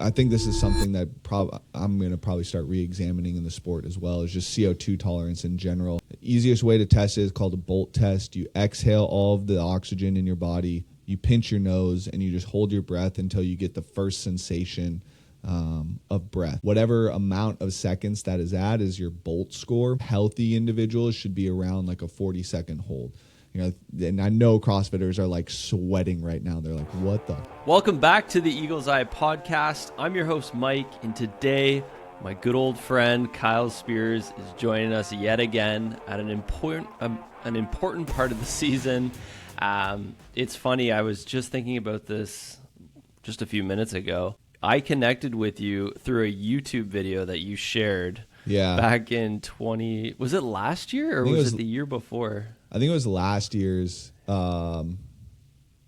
I think this is something that I'm going to probably start re-examining in the sport as well, is just CO2 tolerance in general. The easiest way to test it is called a bolt test. You exhale all of the oxygen in your body, you pinch your nose, and you just hold your breath until you get the first sensation of breath. Whatever amount of seconds that is at is your bolt score. Healthy individuals should be around like a 40-second hold. And I know CrossFitters are like sweating right now. They're like, what the? Welcome back to the Eagle's Eye podcast. I'm your host, Mike, and today my good old friend Kyle Spears is joining us yet again at an important part of the season. It's funny, I was just thinking about this just a few minutes ago. I connected with you through a YouTube video that you shared back in was it last year or was it the year before? I think it was last year's Masters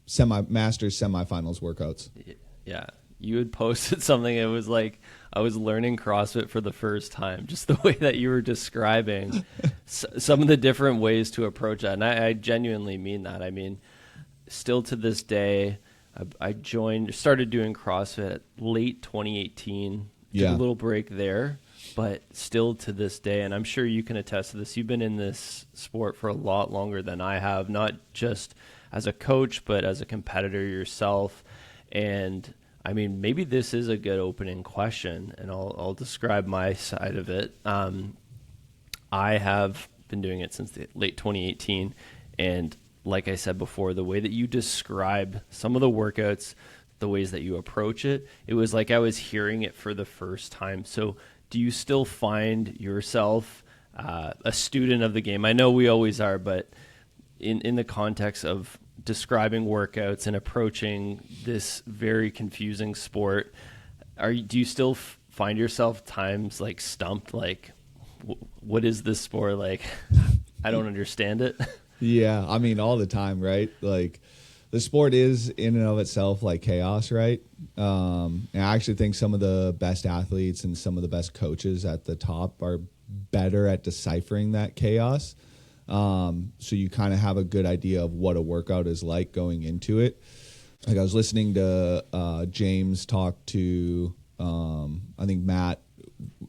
semifinals workouts. Yeah. You had posted something. It was like I was learning CrossFit for the first time, just the way that you were describing some of the different ways to approach that. And I genuinely mean that. I mean, still to this day, I started doing CrossFit late 2018, took a little break there. But still to this day, and I'm sure you can attest to this, you've been in this sport for a lot longer than I have, not just as a coach, but as a competitor yourself. And I mean, maybe this is a good opening question, and I'll describe my side of it. I have been doing it since the late 2018, and like I said before, the way that you describe some of the workouts, the ways that you approach it, it was like I was hearing it for the first time. So do you still find yourself a student of the game? I know we always are, but in the context of describing workouts and approaching this very confusing sport, do you still find yourself times like stumped, like, what is this sport? Like, I don't understand it. Yeah, I mean, all the time, right? Like, the sport is in and of itself like chaos, right? And I actually think some of the best athletes and some of the best coaches at the top are better at deciphering that chaos. So you kind of have a good idea of what a workout is like going into it. Like, I was listening to James talk to, I think, Matt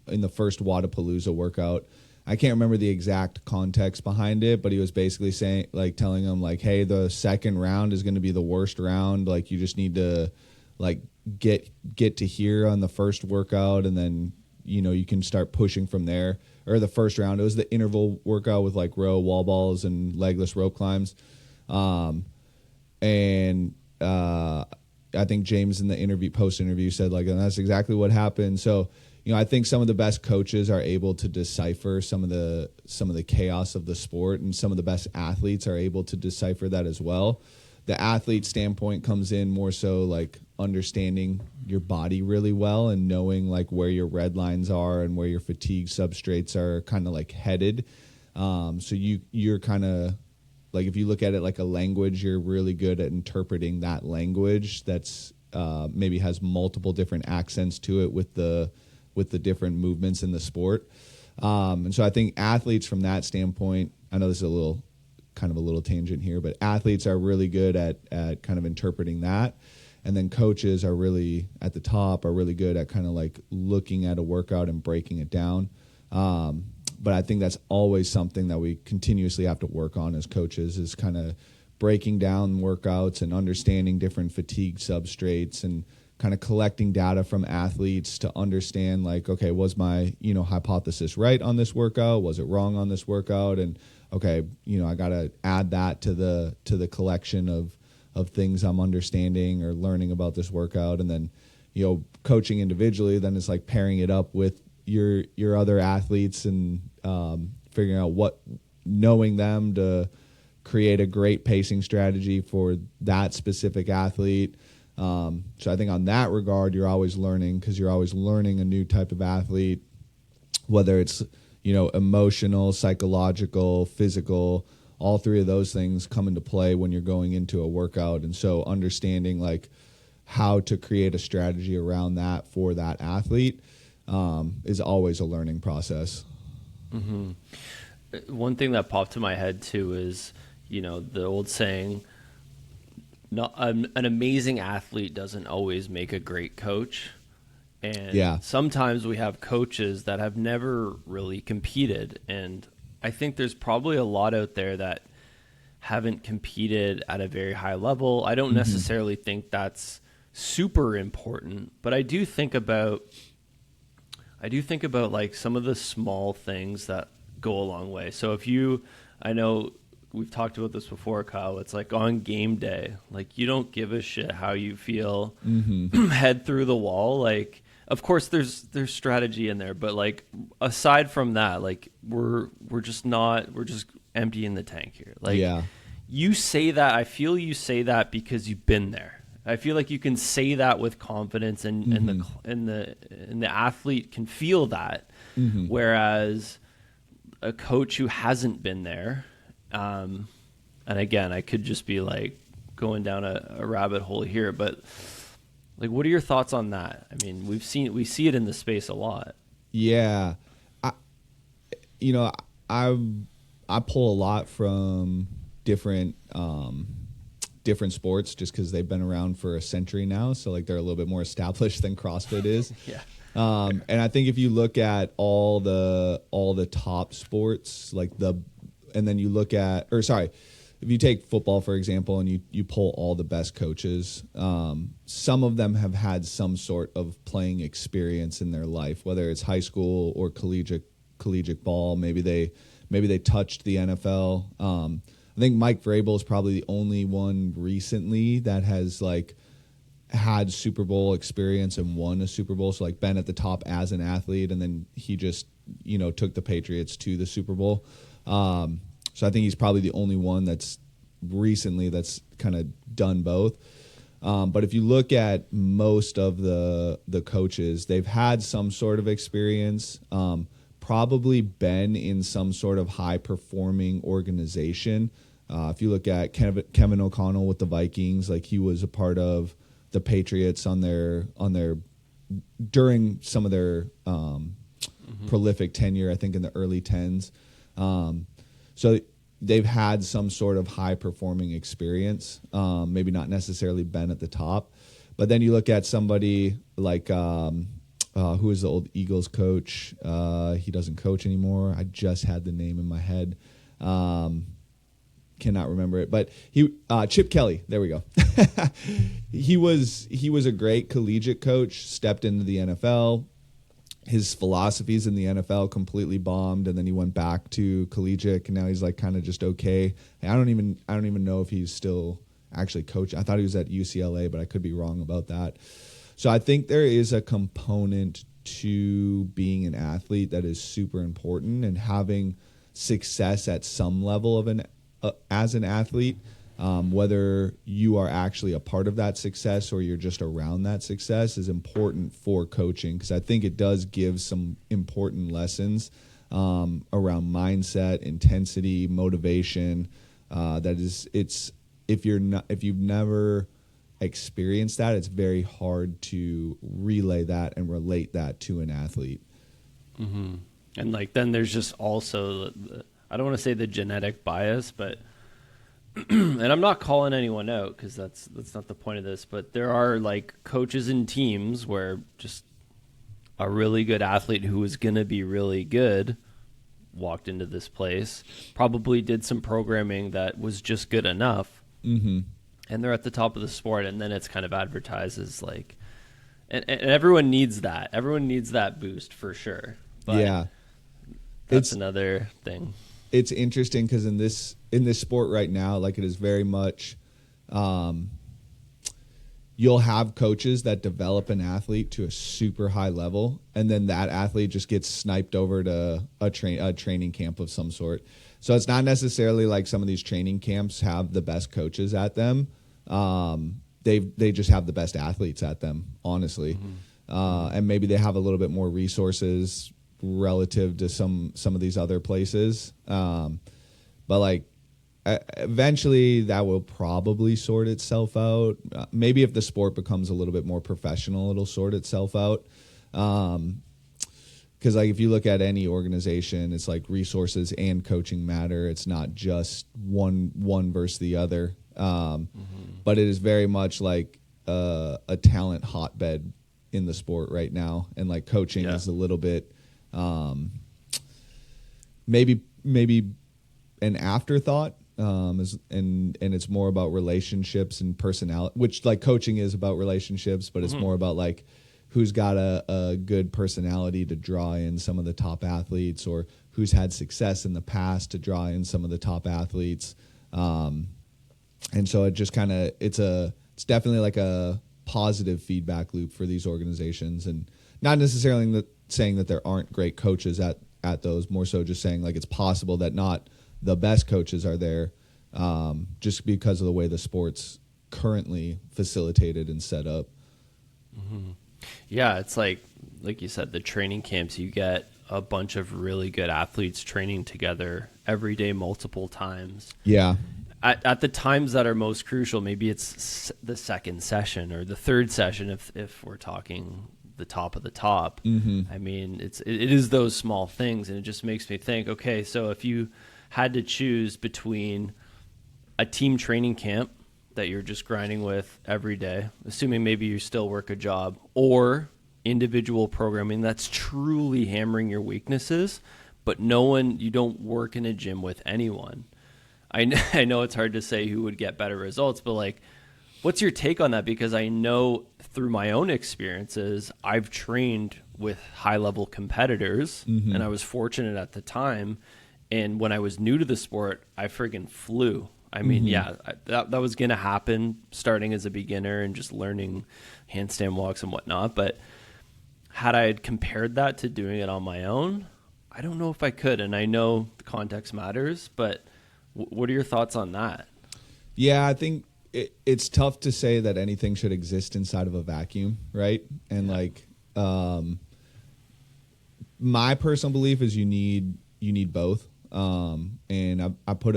in the first Wadapalooza workout. I can't remember the exact context behind it, but he was basically saying, like, telling him, like, hey, the second round is going to be the worst round. Like, you just need to, like, get to here on the first workout, and then, you can start pushing from there. Or the first round, it was the interval workout with, like, row, wall balls, and legless rope climbs. And I think James in the post-interview said, like, and that's exactly what happened. So, I think some of the best coaches are able to decipher some of the chaos of the sport, and some of the best athletes are able to decipher that as well. The athlete standpoint comes in more so like understanding your body really well and knowing like where your red lines are and where your fatigue substrates are kind of like headed. So you're kind of like, if you look at it like a language, you're really good at interpreting that language that's maybe has multiple different accents to it with the different movements in the sport. And so I think athletes from that standpoint, I know this is a little tangent here, but athletes are really good at kind of interpreting that. And then coaches are really at the top, are really good at kind of like looking at a workout and breaking it down. But I think that's always something that we continuously have to work on as coaches, is kind of breaking down workouts and understanding different fatigue substrates and kind of collecting data from athletes to understand, like, okay, was my, hypothesis right on this workout? Was it wrong on this workout? And okay, I got to add that to the collection of things I'm understanding or learning about this workout. And then, coaching individually, then it's like pairing it up with your other athletes and figuring out knowing them to create a great pacing strategy for that specific athlete. So I think on that regard, you're always learning, because you're always learning a new type of athlete, whether it's, emotional, psychological, physical. All three of those things come into play when you're going into a workout. And so understanding like how to create a strategy around that for that athlete is always a learning process. Mm-hmm. One thing that popped to my head too is, the old saying, an amazing athlete doesn't always make a great coach. And sometimes we have coaches that have never really competed. And I think there's probably a lot out there that haven't competed at a very high level. I don't necessarily think that's super important, but I do think about like some of the small things that go a long way. So I know we've talked about this before, Kyle, it's like on game day, like you don't give a shit how you feel, head through the wall. Like, of course there's strategy in there, but like aside from that, like we're just emptying the tank here. Like you say that, I feel you say that because you've been there. I feel like you can say that with confidence, and the athlete can feel that. Whereas a coach who hasn't been there, and again, I could just be like going down a rabbit hole here, but like, what are your thoughts on that? I mean, we see it in the space a lot. Yeah, I pull a lot from different sports just because they've been around for a century now. So like they're a little bit more established than CrossFit is. And I think if you look at all the top sports, if you take football, for example, and you pull all the best coaches, some of them have had some sort of playing experience in their life, whether it's high school or collegiate ball. Maybe they touched the NFL. I think Mike Vrabel is probably the only one recently that has like had Super Bowl experience and won a Super Bowl. So like been at the top as an athlete, and then he just, took the Patriots to the Super Bowl. So I think he's probably the only one that's kind of done both. But if you look at most of the coaches, they've had some sort of experience, probably been in some sort of high-performing organization. If you look at Kevin O'Connell with the Vikings, like he was a part of the Patriots during some of their prolific tenure, I think in the early 10s. So they've had some sort of high-performing experience, maybe not necessarily been at the top. But then you look at somebody like who is the old Eagles coach? He doesn't coach anymore. I just had the name in my head. Cannot remember it. But Chip Kelly. There we go. He was a great collegiate coach, stepped into the NFL. His philosophies in the NFL completely bombed, and then he went back to collegiate, and now he's like kind of just okay. I don't even know if he's still actually coaching. I thought he was at UCLA, but I could be wrong about that. So I think there is a component to being an athlete that is super important, and having success at some level as an athlete, whether you are actually a part of that success or you're just around that success, is important for coaching, because I think it does give some important lessons around mindset, intensity, motivation. If you've never experienced that, it's very hard to relay that and relate that to an athlete. And like then there's just also I don't want to say the genetic bias, but and I'm not calling anyone out because that's not the point of this, but there are like coaches and teams where just a really good athlete who was going to be really good walked into this place, probably did some programming that was just good enough, and they're at the top of the sport, and then it's kind of advertised as like, and everyone needs that. Everyone needs that boost for sure. But that's another thing. It's interesting because in this sport right now, like it is very much, you'll have coaches that develop an athlete to a super high level, and then that athlete just gets sniped over to a training camp of some sort. So it's not necessarily like some of these training camps have the best coaches at them. They just have the best athletes at them, honestly. And maybe they have a little bit more resources relative to some of these other places. But like eventually that will probably sort itself out. Maybe if the sport becomes a little bit more professional, it'll sort itself out. Because like if you look at any organization, it's like resources and coaching matter. It's not just one versus the other. But it is very much like a talent hotbed, in the sense that like if you look at any organization, it's like resources and coaching matter. It's not just one versus the other. But it is very much like a talent hotbed, in the sense that like if you look at any organization, it's like resources and coaching matter. It's not just one versus the other. But it is very much like a talent hotbed, in the sport right now, and like coaching is a little bit maybe an afterthought, and it's more about relationships and personality, which like coaching is about relationships, but it's more about like who's got a good personality to draw in some of the top athletes, or who's had success in the past to draw in some of the top athletes. And so it just kind of, it's definitely like a positive feedback loop for these organizations, and not necessarily saying that there aren't great coaches at those, more so just saying like it's possible that not the best coaches are there, just because of the way the sport's currently facilitated and set up. Mm-hmm. Yeah, it's like you said, the training camps, you get a bunch of really good athletes training together every day, multiple times. Yeah. At the times that are most crucial, maybe it's the second session or the third session, if we're talking the top of the top. I mean, it is those small things, and it just makes me think, okay, so if you had to choose between a team training camp that you're just grinding with every day, assuming maybe you still work a job, or individual programming that's truly hammering your weaknesses, but you don't work in a gym with anyone. I know it's hard to say who would get better results, but like, what's your take on that? Because I know through my own experiences, I've trained with high-level competitors, and I was fortunate at the time. And when I was new to the sport, I friggin' flew. I mean, that was going to happen starting as a beginner and just learning handstand walks and whatnot. But had I compared that to doing it on my own, I don't know if I could. And I know the context matters, but what are your thoughts on that? Yeah, I think it's tough to say that anything should exist inside of a vacuum, right? And like, my personal belief is you need both. And I put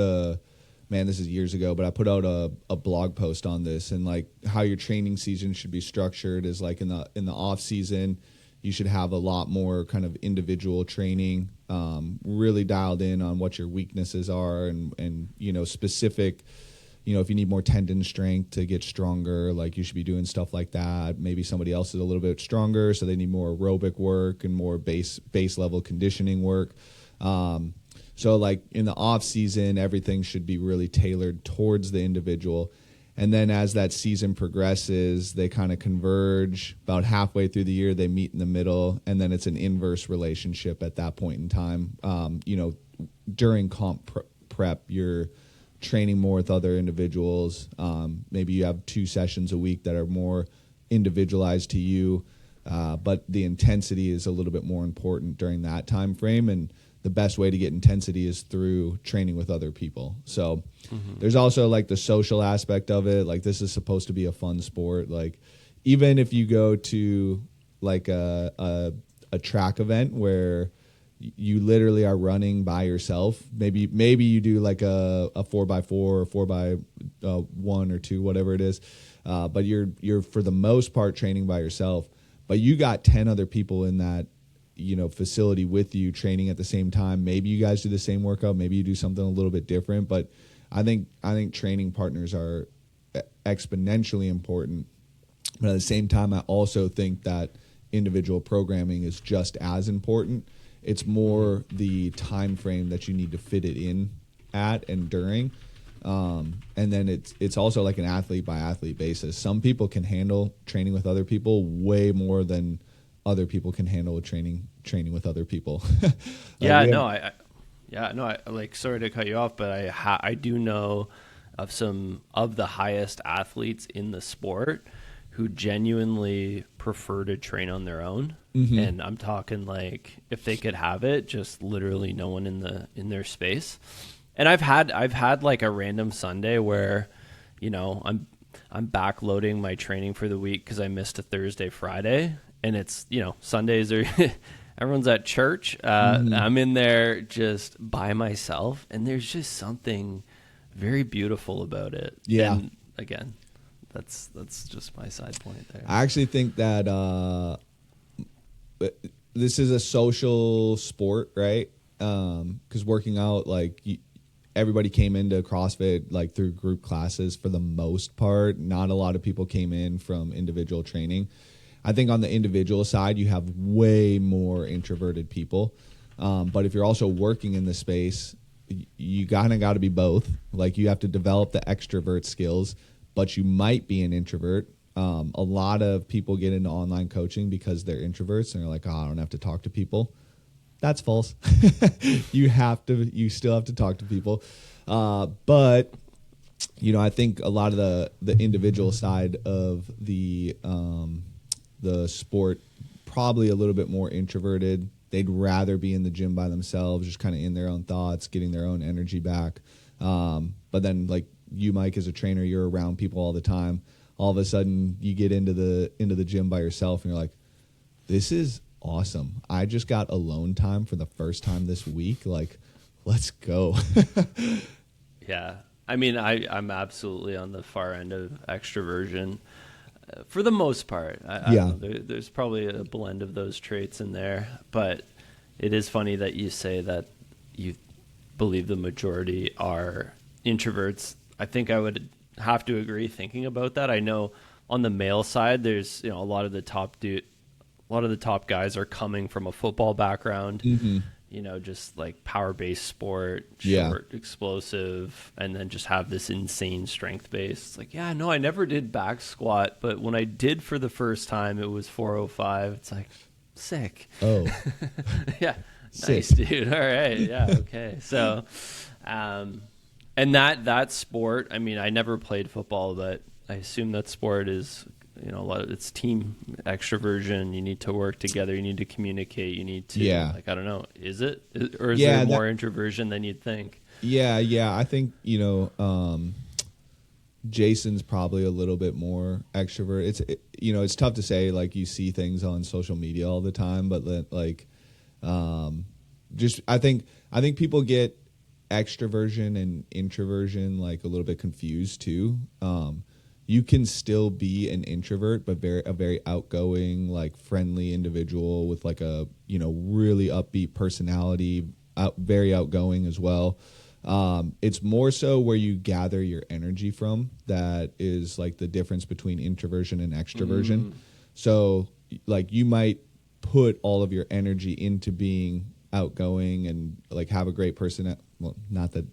this is years ago, but I put out a blog post on this, and like how your training season should be structured is like in the off season, you should have a lot more kind of individual training, really dialed in on what your weaknesses are, and specific, if you need more tendon strength to get stronger, like you should be doing stuff like that. Maybe somebody else is a little bit stronger, so they need more aerobic work and more base level conditioning work. So like in the off season, everything should be really tailored towards the individual. And then as that season progresses, they kind of converge. About halfway through the year, they meet in the middle, and then it's an inverse relationship at that point in time. During comp prep, you're training more with other individuals. Maybe you have 2 sessions a week that are more individualized to you, but the intensity is a little bit more important during that time frame. And the best way to get intensity is through training with other people. So there's also like the social aspect of it. Like, this is supposed to be a fun sport. Like, even if you go to like a track event where you literally are running by yourself, maybe you do like a 4x4 or 4x1 or 2, whatever it is. But you're for the most part training by yourself, but you got 10 other people in that facility with you training at the same time. Maybe you guys do the same workout, maybe you do something a little bit different, but I think training partners are exponentially important. But at the same time, I also think that individual programming is just as important. It's more the time frame that you need to fit it in at and during. And then it's also like an athlete by athlete basis. Some people can handle training with other people way more than other people can handle training with other people. I like, sorry to cut you off, but I do know of some of the highest athletes in the sport who genuinely prefer to train on their own. And I'm talking like, if they could have it, just literally no one in their space. And I've had like a random Sunday where, I'm backloading my training for the week because I missed a Thursday, Friday. And it's, Sundays are, everyone's at church. I'm in there just by myself, and there's just something very beautiful about it. Yeah. And again, that's just my side point there. I actually think that this is a social sport, right? Because working out, like, everybody came into CrossFit like through group classes for the most part. Not a lot of people came in from individual training. I think on the individual side, you have way more introverted people. But if you're also working in the space, you kind of got to be both. Like you have to develop the extrovert skills, but you might be an introvert. A lot of people get into online coaching because they're introverts and they're like, oh, I don't have to talk to people. That's false. You still have to talk to people. But I think a lot of the individual side of the sport, probably a little bit more introverted. They'd rather be in the gym by themselves, just kind of in their own thoughts, getting their own energy back. But then like you, Mike, as a trainer, you're around people all the time. All of a sudden you get into the gym by yourself and you're like, this is awesome. I just got alone time for the first time this week. Like, let's go. Yeah. I mean, I'm absolutely on the far end of extroversion for the most part. I don't know, there's probably a blend of those traits in there, but it is funny that you say that you believe the majority are introverts. I think I would have to agree thinking about that. I know on the male side, there's, a lot of the top guys are coming from a football background. Mm-hmm. Just like power-based sport, short, explosive, and then just have this insane strength base. It's like, yeah, no, I never did back squat, but when I did for the first time, it was 405. It's like, sick. Oh. Yeah. Sick. Nice, dude. All right. Yeah, okay. So, and that sport, I mean, I never played football, but I assume that sport is a lot of it's team extroversion. You need to work together. You need to communicate. You need to, I don't know, is it? Or is there more introversion than you'd think? Yeah. I think, Jason's probably a little bit more extrovert. It's tough to say, like you see things on social media all the time, but like, I think people get extroversion and introversion like a little bit confused too. You can still be an introvert, but a very outgoing, like friendly individual with like a, really upbeat personality, very outgoing as well. It's more so where you gather your energy from that is like the difference between introversion and extroversion. So like you might put all of your energy into being outgoing and like have a great person. Well, not that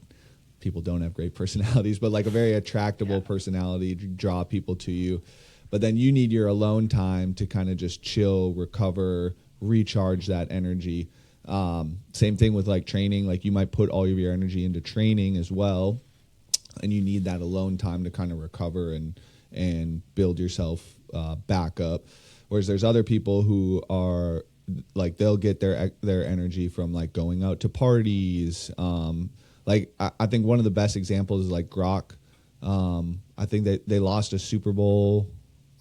people don't have great personalities, but like a very attractable personality, draw people to you. But then you need your alone time to kind of just chill, recover, recharge that energy. Same thing with like training. Like you might put all of your energy into training as well, and you need that alone time to kind of recover and build yourself back up. Whereas there's other people who are like they'll get their energy from like going out to parties. Like I think one of the best examples is like Grok. I think they lost a Super Bowl,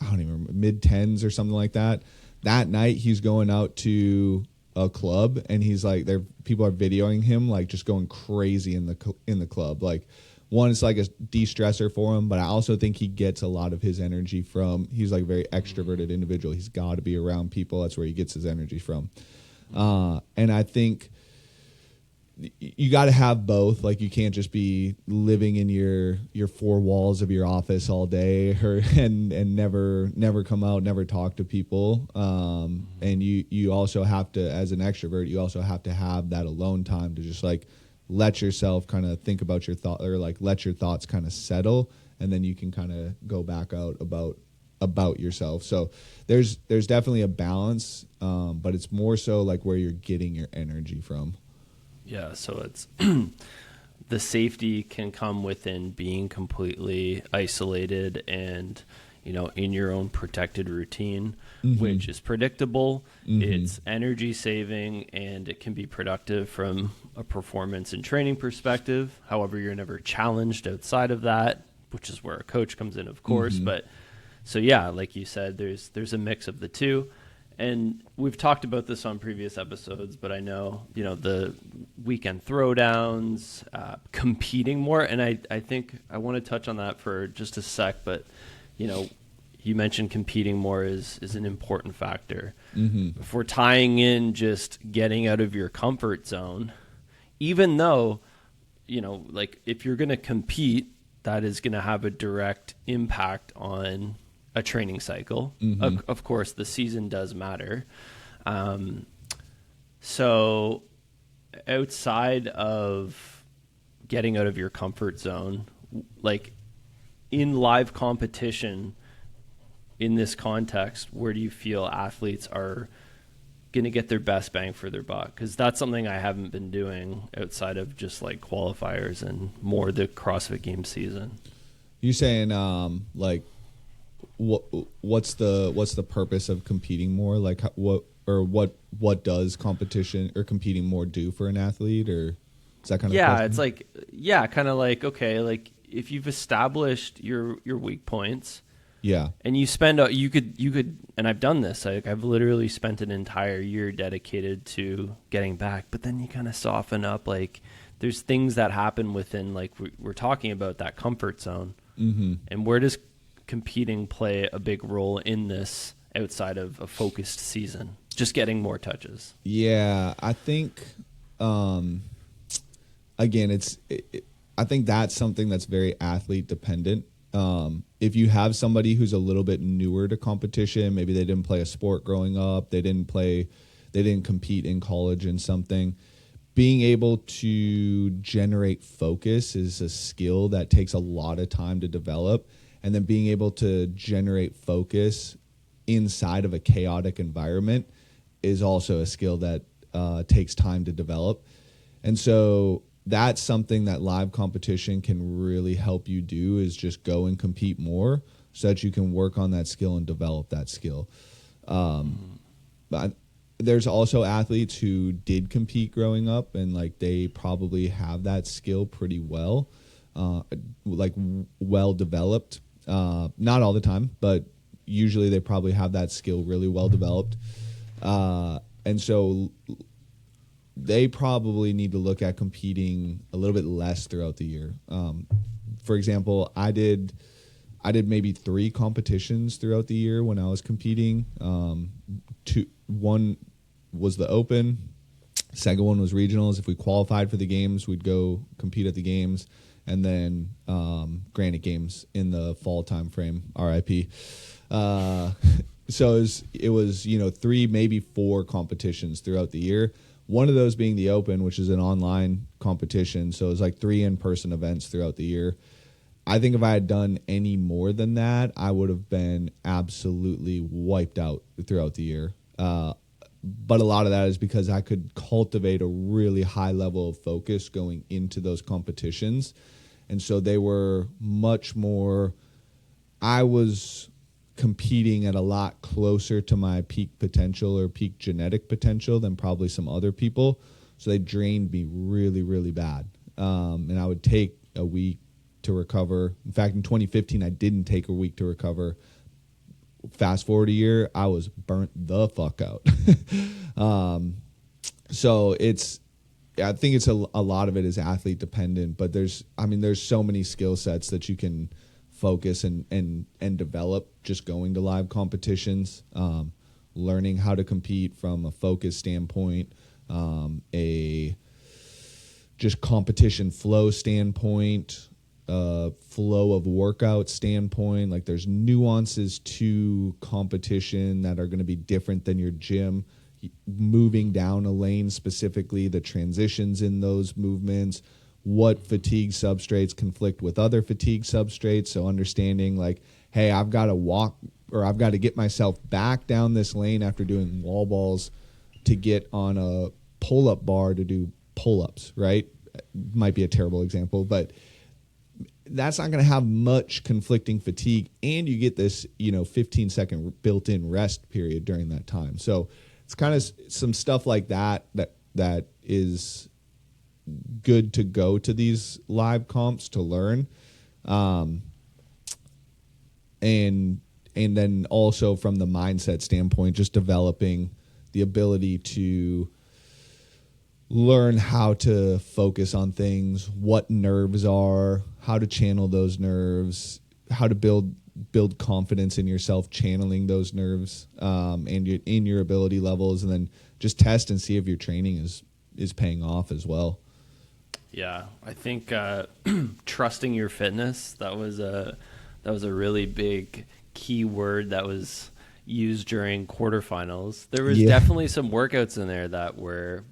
I don't even remember, mid-10s or something like that. That night he's going out to a club and he's like, people are videoing him like just going crazy in the club. Like one, it's like a de-stressor for him, but I also think he gets a lot of his energy from, he's like a very extroverted individual. He's got to be around people. That's where he gets his energy from. And I think you got to have both. Like you can't just be living in your four walls of your office all day and never come out, never talk to people. And you also have to, as an extrovert, you also have to have that alone time to just like let yourself kind of think about your thought, or like let your thoughts kind of settle, and then you can kind of go back out about yourself. So there's definitely a balance, but it's more so like where you're getting your energy from. Yeah, so it's the safety can come within being completely isolated and, in your own protected routine, which is predictable. It's energy saving, and it can be productive from a performance and training perspective. However, you're never challenged outside of that, which is where a coach comes in, of course. But so, yeah, like you said, there's a mix of the two. And we've talked about this on previous episodes, but I know, the weekend throwdowns, competing more. And I think I want to touch on that for just a sec, but, you mentioned competing more is an important factor. If we're tying in just getting out of your comfort zone, even though, like if you're going to compete, that is going to have a direct impact on a training cycle. Of course, the season does matter. So outside of getting out of your comfort zone, like in live competition, in this context, where do you feel athletes are going to get their best bang for their buck? Because that's something I haven't been doing outside of just like qualifiers and more the CrossFit game season. You saying what's the purpose of competing more? Like what does competition or competing more do for an athlete, or is that kind of question? It's like kind of like, okay, like if you've established your weak points, and you spend you could and I've done this, I've literally spent an entire year dedicated to getting back, but then you kind of soften up, like there's things that happen within, like we're talking about, that comfort zone. And where does competing play a big role in this outside of a focused season, just getting more touches? I think again, I think that's something that's very athlete dependent. If you have somebody who's a little bit newer to competition, maybe they didn't play a sport growing up, they didn't compete in college in something, being able to generate focus is a skill that takes a lot of time to develop. And then being able to generate focus inside of a chaotic environment is also a skill that takes time to develop. And so that's something that live competition can really help you do, is just go and compete more so that you can work on that skill and develop that skill. But there's also athletes who did compete growing up and like they probably have that skill pretty well, like well developed. Not all the time, but usually they probably have that skill really well developed. And so they probably need to look at competing a little bit less throughout the year. For example, I did maybe 3 competitions throughout the year when I was competing. One was the Open. Second one was regionals. If we qualified for the games, we'd go compete at the games. And then Granite Games in the fall time frame, RIP. So it was 3, maybe 4 competitions throughout the year. One of those being the Open, which is an online competition. So it was like 3 in-person events throughout the year. I think if I had done any more than that, I would have been absolutely wiped out throughout the year. But a lot of that is because I could cultivate a really high level of focus going into those competitions. And so they were much more, I was competing at a lot closer to my peak potential or peak genetic potential than probably some other people. So they drained me really, really bad. And I would take a week to recover. In fact, in 2015, I didn't take a week to recover. Fast forward a year, I was burnt the fuck out. So I think it's a lot of it is athlete dependent, but there's so many skill sets that you can focus and develop just going to live competitions, learning how to compete from a focus standpoint, a just competition flow standpoint, flow of workout standpoint. Like there's nuances to competition that are going to be different than your gym. Moving down a lane specifically, the transitions in those movements, what fatigue substrates conflict with other fatigue substrates. So understanding like, hey, I've got to walk or I've got to get myself back down this lane after doing wall balls to get on a pull-up bar to do pull-ups, right? Might be a terrible example, but that's not going to have much conflicting fatigue, and you get this 15-second built-in rest period during that time. So it's kind of some stuff like that is good to go to these live comps to learn, and then also from the mindset standpoint, just developing the ability to learn how to focus on things, what nerves are, how to channel those nerves, how to build confidence in yourself channeling those nerves, and in your ability levels, and then just test and see if your training is paying off as well. Yeah, I think trusting your fitness, that was a really big key word that was used during quarterfinals. There was definitely some workouts in there that were,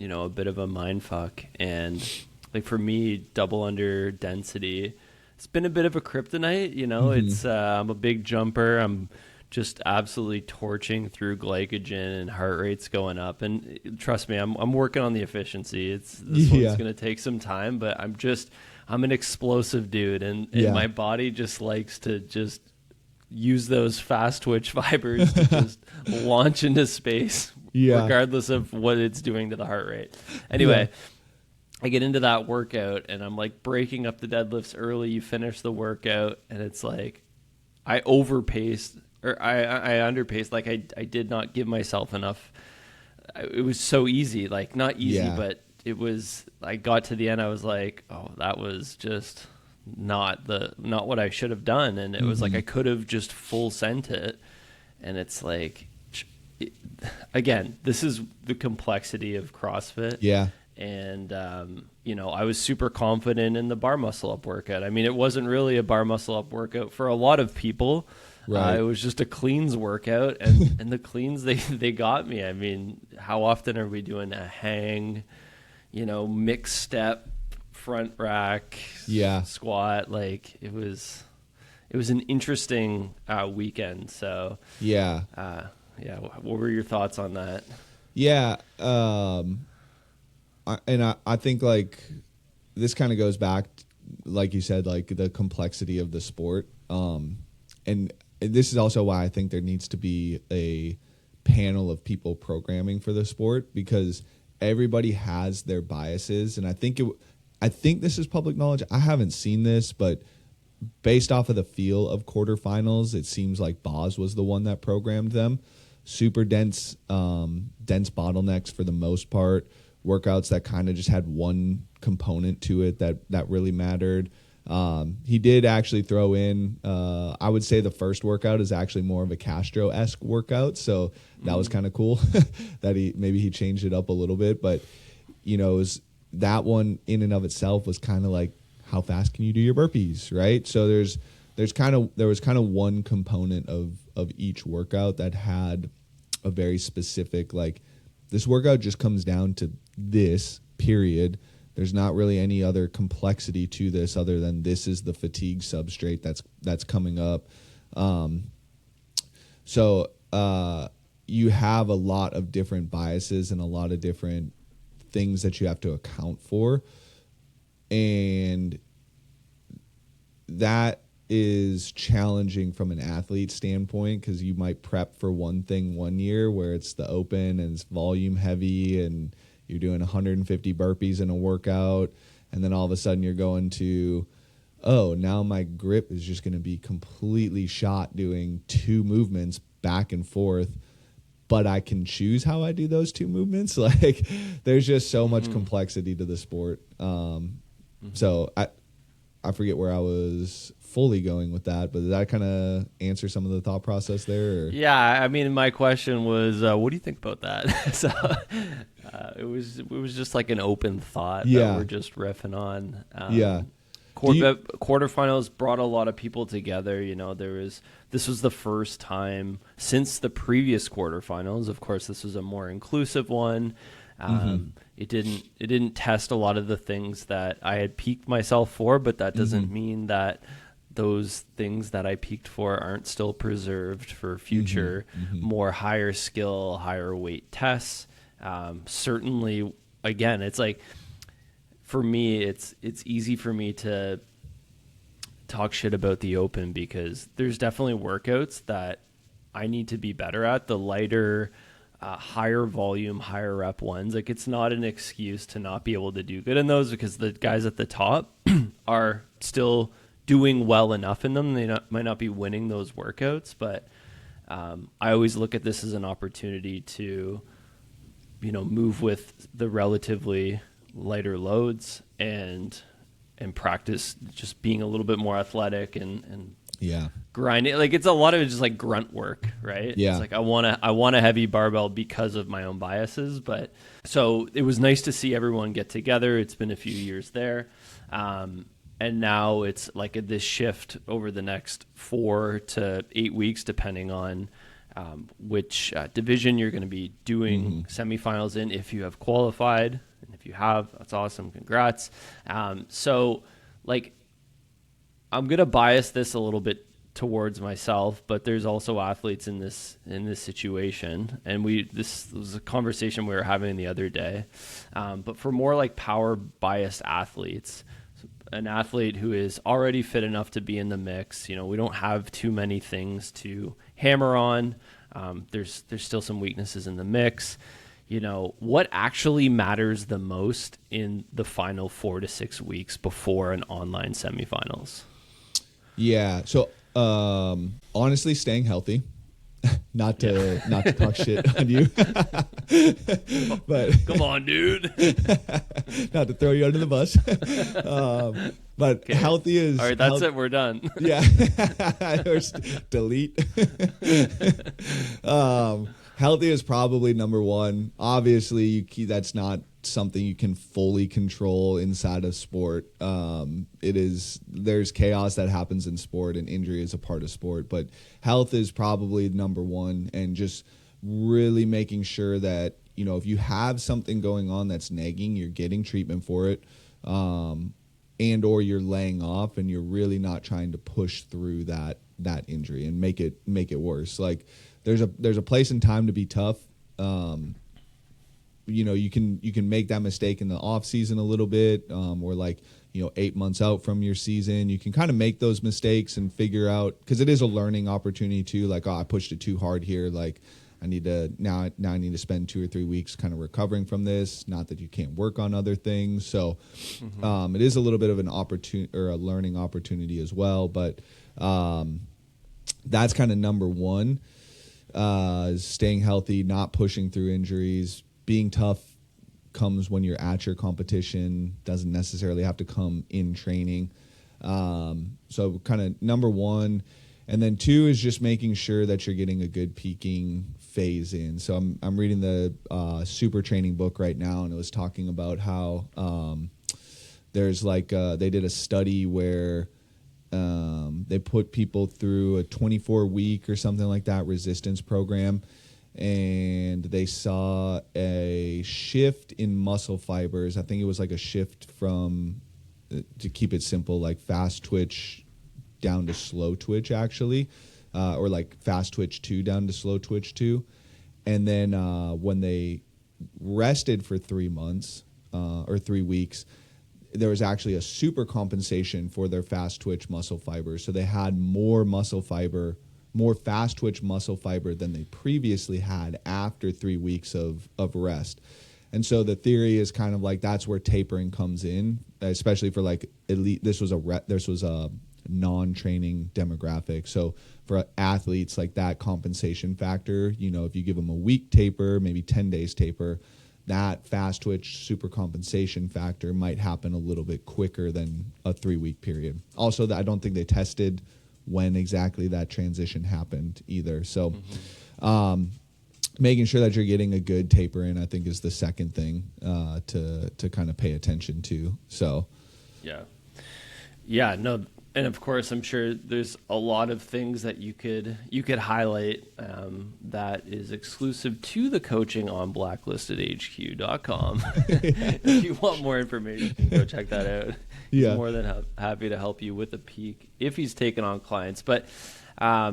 a bit of a mind fuck. And like for me, double under density, it's been a bit of a kryptonite. It's I'm a big jumper. I'm just absolutely torching through glycogen and heart rate's going up. And trust me, I'm working on the efficiency. This one's going to take some time, but I'm an explosive dude, and my body just likes to just use those fast twitch fibers to just launch into space, regardless of what it's doing to the heart rate. Anyway, I get into that workout, and I'm like breaking up the deadlifts early. You finish the workout, and it's like I overpaced, or I underpaced. Like I did not give myself enough. It was so easy, like not easy, but it was. I got to the end, I was like, oh, that was just not what I should have done. And it was like I could have just full sent it. And it's like, again, this is the complexity of CrossFit. Yeah. And I was super confident in the bar muscle up workout. I mean, it wasn't really a bar muscle up workout for a lot of people. Right. It was just a cleans workout, and the cleans, they got me. I mean, how often are we doing a hang, mixed step, front rack, squat? Like it was an interesting weekend. So what were your thoughts on that? I think like this kind of goes back, like you said, like the complexity of the sport. And this is also why I think there needs to be a panel of people programming for the sport, because everybody has their biases. And I think this is public knowledge. I haven't seen this, but based off of the feel of quarterfinals, it seems like Boz was the one that programmed them. Super dense bottlenecks for the most part. Workouts that kind of just had one component to it that really mattered. He did actually throw in, I would say the first workout is actually more of a Castro-esque workout. So that was kind of cool that he changed it up a little bit. But, that one in and of itself was kind of like, how fast can you do your burpees, right? So there was kind of one component of each workout that had a very specific, like, this workout just comes down to this, period. There's not really any other complexity to this other than this is the fatigue substrate that's coming up. So you have a lot of different biases and a lot of different things that you have to account for. And that is challenging from an athlete standpoint, because you might prep for one thing one year where it's the open and it's volume heavy and you're doing 150 burpees in a workout, and then all of a sudden you're going to, now my grip is just going to be completely shot doing two movements back and forth, but I can choose how I do those two movements. Like, there's just so much complexity to the sport. So I forget where I was fully going with that, but did that kind of answer some of the thought process there? Or? Yeah, I mean, my question was, what do you think about that? So it was just like an open thought that we're just riffing on. Quarterfinals brought a lot of people together. This was the first time since the previous quarterfinals. Of course, this was a more inclusive one. It didn't test a lot of the things that I had peaked myself for, but that doesn't mean that those things that I peaked for aren't still preserved for future more higher skill, higher weight tests. Certainly, again, it's like, for me, it's easy for me to talk shit about the open, because there's definitely workouts that I need to be better at. The lighter, higher volume, higher rep ones. Like, it's not an excuse to not be able to do good in those, because the guys at the top are still doing well enough in them. They might not be winning those workouts, but I always look at this as an opportunity to, move with the relatively lighter loads and practice just being a little bit more athletic and grinding. Like, it's a lot of it just like grunt work, right? Yeah. It's like I want a heavy barbell because of my own biases. But so it was nice to see everyone get together. It's been a few years there. and now it's like this shift over the next 4 to 8 weeks, depending on which division you're going to be doing semifinals in, if you have qualified. And if you have, that's awesome. Congrats. So like, I'm going to bias this a little bit towards myself, but there's also athletes in this situation. And this was a conversation we were having the other day. But for more like power biased athletes, an athlete who is already fit enough to be in the mix, we don't have too many things to hammer on. There's still some weaknesses in the mix. What actually matters the most in the final 4 to 6 weeks before an online semifinals? Yeah. So, honestly, staying healthy, not to talk shit on you, but come on, dude, not to throw you under the bus. But okay. Healthy is all right. That's it. We're done. Yeah. Or delete. Healthy is probably number one. Obviously, that's not something you can fully control inside of sport. There's chaos that happens in sport, and injury is a part of sport. But health is probably number one, and just really making sure that, if you have something going on that's nagging, you're getting treatment for it, and or you're laying off, and you're really not trying to push through that injury and make it worse. Like, there's a place and time to be tough. You can make that mistake in the off season a little bit, or 8 months out from your season. You can kind of make those mistakes and figure out, because it is a learning opportunity too. Like, I pushed it too hard here. Like, I need to spend 2 or 3 weeks kind of recovering from this. Not that you can't work on other things. So it is a little bit of an opportunity or a learning opportunity as well. But that's kind of number one. Staying healthy, not pushing through injuries. Being tough comes when you're at your competition, doesn't necessarily have to come in training. So kind of number one. And then two is just making sure that you're getting a good peaking phase in. So I'm reading the super training book right now, and it was talking about how there's they did a study where they put people through a 24-week or something like that resistance program, and they saw a shift in muscle fibers. I think it was like a shift from, to keep it simple, like fast twitch down to slow twitch, actually, or like fast twitch 2 down to slow twitch 2. And then when they rested for 3 months or 3 weeks, there was actually a super compensation for their fast twitch muscle fibers. So they had more muscle fiber, more fast twitch muscle fiber than they previously had after 3 weeks of rest. And so the theory is kind of like that's where tapering comes in, especially for like elite. This was a non-training demographic. So for athletes, like that compensation factor, if you give them a week taper, maybe 10 days taper, that fast twitch super compensation factor might happen a little bit quicker than a 3-week period. Also, I don't think they tested when exactly that transition happened either. So making sure that you're getting a good taper in, I think, is the second thing to kind of pay attention to. So yeah, no. And of course, I'm sure there's a lot of things that you could highlight that is exclusive to the coaching on blacklistedhq.com. If you want more information, you can go check that out. He's more than happy to help you with a peak if he's taken on clients. But I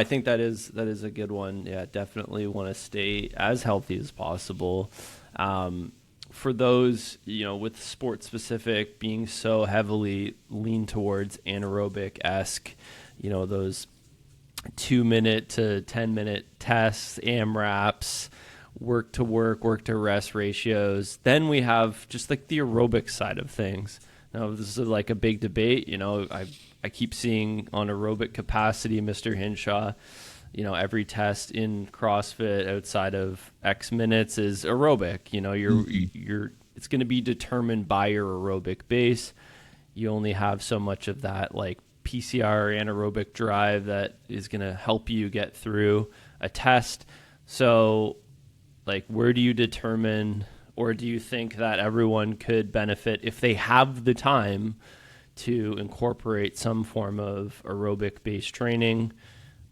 think that is a good one. Yeah, definitely want to stay as healthy as possible. For those, with sport specific being so heavily leaned towards anaerobic-esque, those 2-minute to 10-minute tests, AMRAPs, work to rest ratios. Then we have just like the aerobic side of things. Now, this is like a big debate. I keep seeing on aerobic capacity, Mr. Hinshaw, every test in CrossFit outside of X minutes is aerobic. It's going to be determined by your aerobic base. You only have so much of that like PCR anaerobic drive that is going to help you get through a test. So like, where do you determine, or do you think that everyone could benefit if they have the time to incorporate some form of aerobic based training?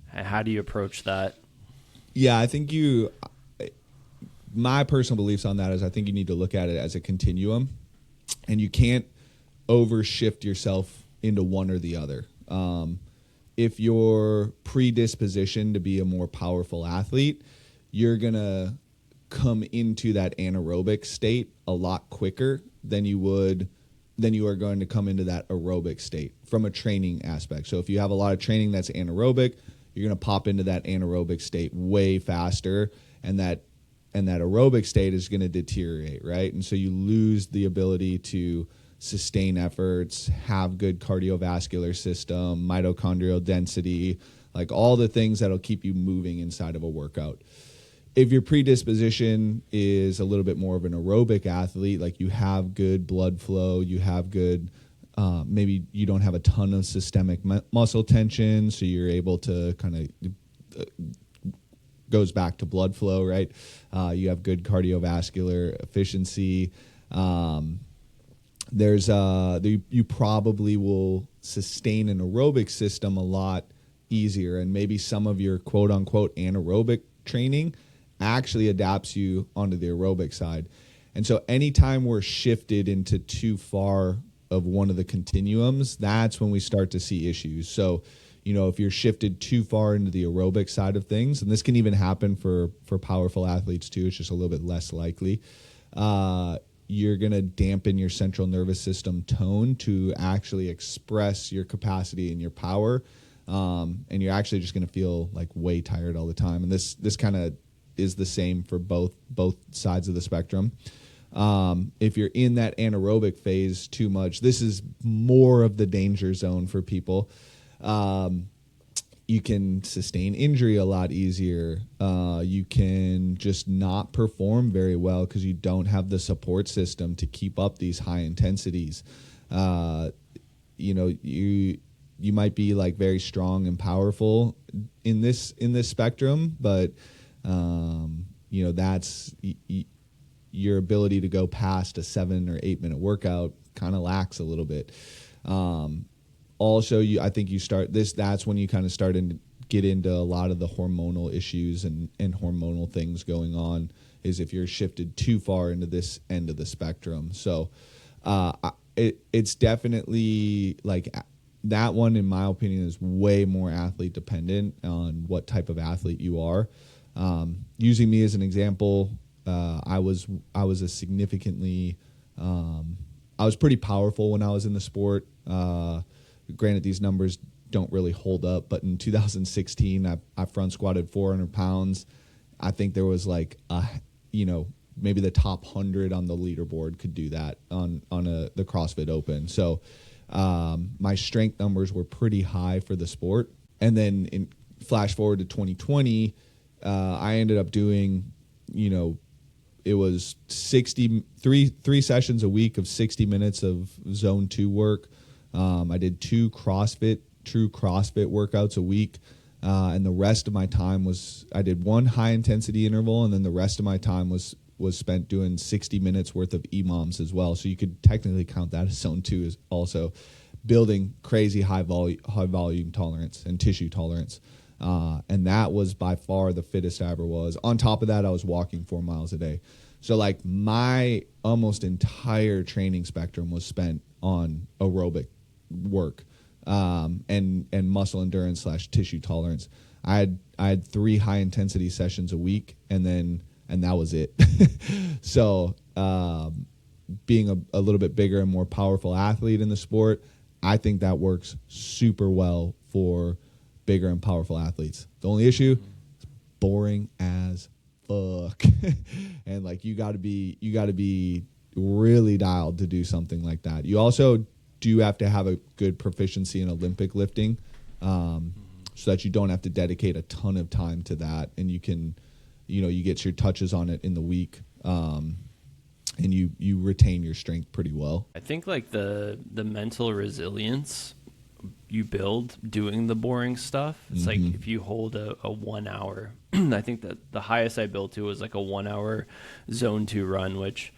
How do you approach that? Yeah, I think my personal beliefs on that is I think you need to look at it as a continuum, and you can't overshift yourself into one or the other. If you're predispositioned to be a more powerful athlete, you're going to come into that anaerobic state a lot quicker than you are going to come into that aerobic state from a training aspect. So if you have a lot of training that's anaerobic, you're going to pop into that anaerobic state way faster, and that aerobic state is going to deteriorate, right? And so you lose the ability to sustain efforts, have good cardiovascular system, mitochondrial density, like all the things that'll keep you moving inside of a workout. If your predisposition is a little bit more of an aerobic athlete, like you have good blood flow, you have good, maybe you don't have a ton of systemic muscle tension, so you're able to kind of, goes back to blood flow, right? You have good cardiovascular efficiency. You probably will sustain an aerobic system a lot easier, and maybe some of your quote unquote anaerobic training actually adapts you onto the aerobic side. And so anytime we're shifted into too far of one of the continuums, that's when we start to see issues. So, if you're shifted too far into the aerobic side of things, and this can even happen for powerful athletes too, it's just a little bit less likely, you're going to dampen your central nervous system tone to actually express your capacity and your power. And you're actually just going to feel like way tired all the time. And this kind of is the same for both sides of the spectrum. If you're in that anaerobic phase too much, this is more of the danger zone for people. You can sustain injury a lot easier. You can just not perform very well because you don't have the support system to keep up these high intensities. You might be like very strong and powerful in this spectrum, but that's your ability to go past a 7 or 8 minute workout kind of lacks a little bit. Also, I think that's when you kind of start to get into a lot of the hormonal issues and hormonal things going on, is if you're shifted too far into this end of the spectrum. So it's definitely like that one, in my opinion, is way more athlete dependent on what type of athlete you are. Using me as an example, I was a significantly, I was pretty powerful when I was in the sport. Granted, these numbers don't really hold up, but in 2016, I front squatted 400 pounds. I think there was like maybe the top 100 on the leaderboard could do that on the CrossFit Open. So my strength numbers were pretty high for the sport. And then flash forward to 2020, I ended up doing, it was 3 sessions a week of 60 minutes of zone 2 work. I did 2 true CrossFit workouts a week. And the rest of my time I did 1 high intensity interval, and then the rest of my time was spent doing 60 minutes worth of EMOMs as well. So you could technically count that as zone 2, as also building crazy high volume tolerance and tissue tolerance. And that was by far the fittest I ever was. On top of that, I was walking 4 miles a day. So like my almost entire training spectrum was spent on aerobic work, and muscle endurance / tissue tolerance. I had 3 high intensity sessions a week, and that was it. So being a little bit bigger and more powerful athlete in the sport, I think that works super well for bigger and powerful athletes. The only issue is boring as fuck. And like you got to be really dialed to do something like that. You also do have to have a good proficiency in Olympic lifting, so that you don't have to dedicate a ton of time to that, and you can, you get your touches on it in the week, and you retain your strength pretty well. I think like the mental resilience you build doing the boring stuff. It's like if you hold a 1 hour, I think that the highest I built to was like a 1 hour zone 2 run, which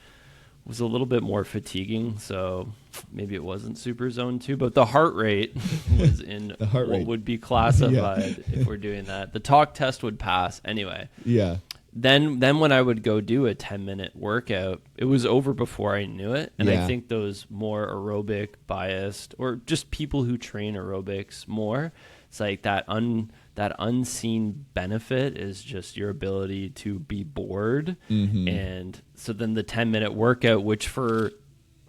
was a little bit more fatiguing, so maybe it wasn't super zone 2, but the heart rate was in what would be classified if we're doing that. The talk test would pass anyway. Yeah. Then when I would go do a 10-minute workout, it was over before I knew it. And I think those more aerobic biased, or just people who train aerobics more, it's like that unseen benefit is just your ability to be bored. And so then the 10-minute workout, which for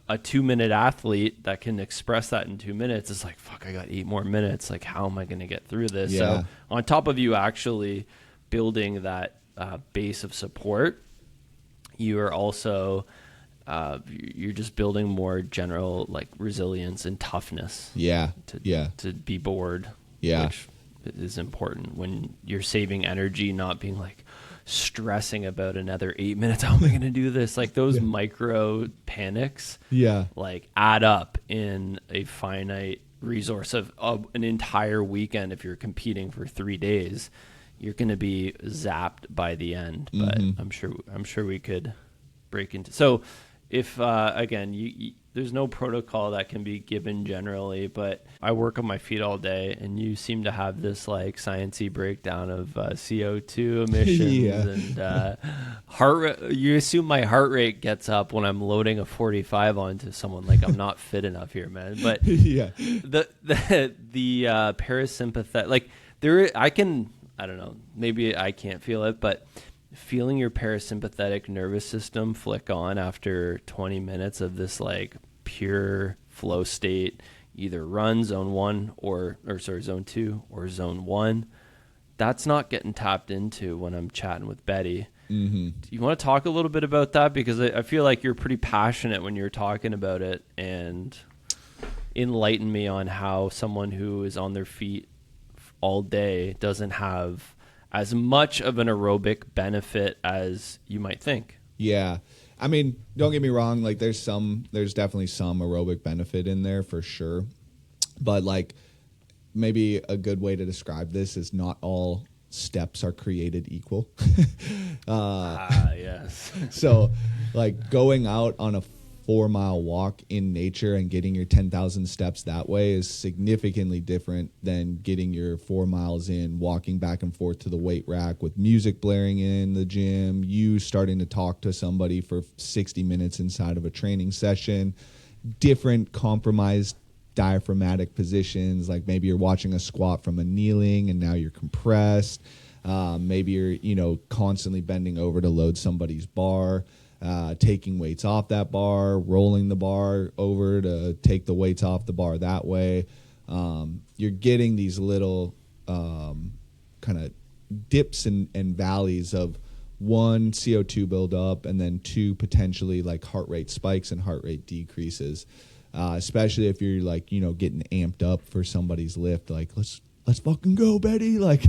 a 2-minute athlete that can express that in 2 minutes, is like, fuck, I got 8 more minutes. Like, how am I going to get through this? So on top of you actually building that base of support, you are also you're just building more general like resilience and toughness to be bored, which is important when you're saving energy, not being like stressing about another 8 minutes. How am I going to do this? Like those micro panics like add up in a finite resource of an entire weekend. If you're competing for 3 days, you're going to be zapped by the end. But I'm sure we could break into. So if again, there's no protocol that can be given generally, but I work on my feet all day, and you seem to have this like sciencey breakdown of CO2 emissions and heart. You assume my heart rate gets up when I'm loading a 45 onto someone. Like I'm not fit enough here, man. But the parasympathetic, like I don't know, maybe I can't feel it, but feeling your parasympathetic nervous system flick on after 20 minutes of this like pure flow state, either run zone 1 or zone 2 or zone 1, that's not getting tapped into when I'm chatting with Betty. Do you want to talk a little bit about that? Because I feel like you're pretty passionate when you're talking about it, and enlighten me on how someone who is on their feet all day doesn't have as much of an aerobic benefit as you might think. Yeah. I mean, don't get me wrong. Like there's definitely some aerobic benefit in there for sure. But like maybe a good way to describe this is not all steps are created equal. Yes. So like going out on a 4-mile walk in nature and getting your 10,000 steps that way is significantly different than getting your 4 miles in, walking back and forth to the weight rack with music blaring in the gym, you starting to talk to somebody for 60 minutes inside of a training session, different compromised diaphragmatic positions. Like maybe you're watching a squat from a kneeling and now you're compressed. Maybe you're, constantly bending over to load somebody's bar. Taking weights off that bar, rolling the bar over to take the weights off the bar that way. You're getting these little kind of dips and valleys of 1, CO2 buildup, and then 2, potentially like heart rate spikes and heart rate decreases. Especially if you're like, getting amped up for somebody's lift, like let's fucking go, Betty. Like,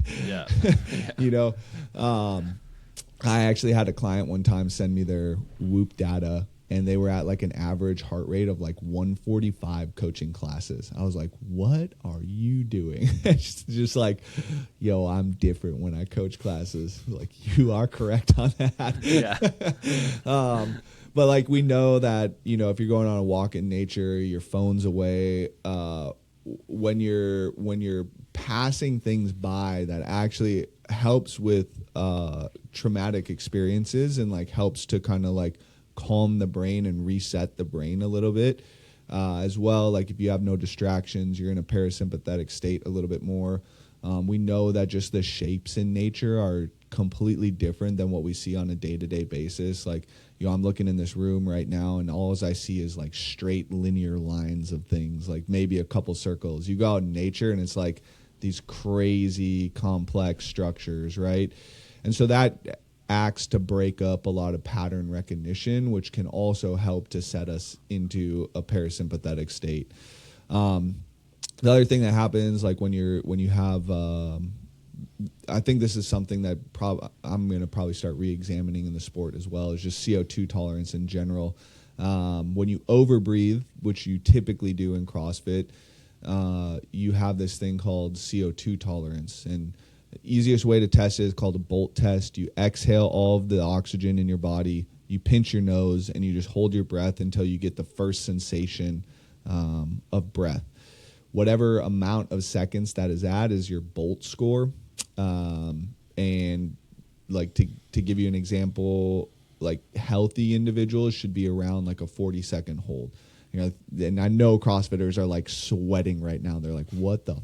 I actually had a client one time send me their Whoop data, and they were at like an average heart rate of like 145 coaching classes. I was like, what are you doing? It's just like, yo, I'm different when I coach classes. Like, you are correct on that. Yeah. But like, we know that, if you're going on a walk in nature, your phone's away, when you're passing things by, that actually helps with traumatic experiences and like helps to kind of like calm the brain and reset the brain a little bit as well. Like if you have no distractions, you're in a parasympathetic state a little bit more. We know that just the shapes in nature are completely different than what we see on a day-to-day basis. Like, I'm looking in this room right now and all I see is like straight linear lines of things, like maybe a couple circles. You go out in nature and it's like these crazy complex structures, right? And so that acts to break up a lot of pattern recognition, which can also help to set us into a parasympathetic state. The other thing that happens, like when you have, I think this is something that I'm going to probably start re-examining in the sport as well, is just CO2 tolerance in general. When you overbreathe, which you typically do in CrossFit, you have this thing called CO2 tolerance. And the easiest way to test it is called a bolt test. You exhale all of the oxygen in your body, you pinch your nose and you just hold your breath until you get the first sensation of breath. Whatever amount of seconds that is at is your Bolt score. And like to give you an example, like healthy individuals should be around like a 40-second hold. You know, and I know CrossFitters are like sweating right now. They're like, what the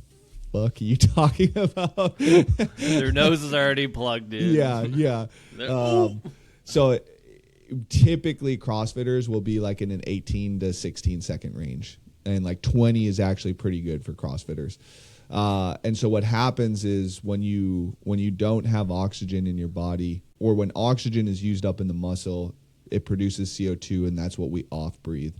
fuck are you talking about? Their nose is already plugged in. Yeah. So typically CrossFitters will be like in an 18 to 16 second range. And like 20 is actually pretty good for CrossFitters. And so what happens is when you don't have oxygen in your body, or when oxygen is used up in the muscle, it produces CO2, and that's what we off breathe.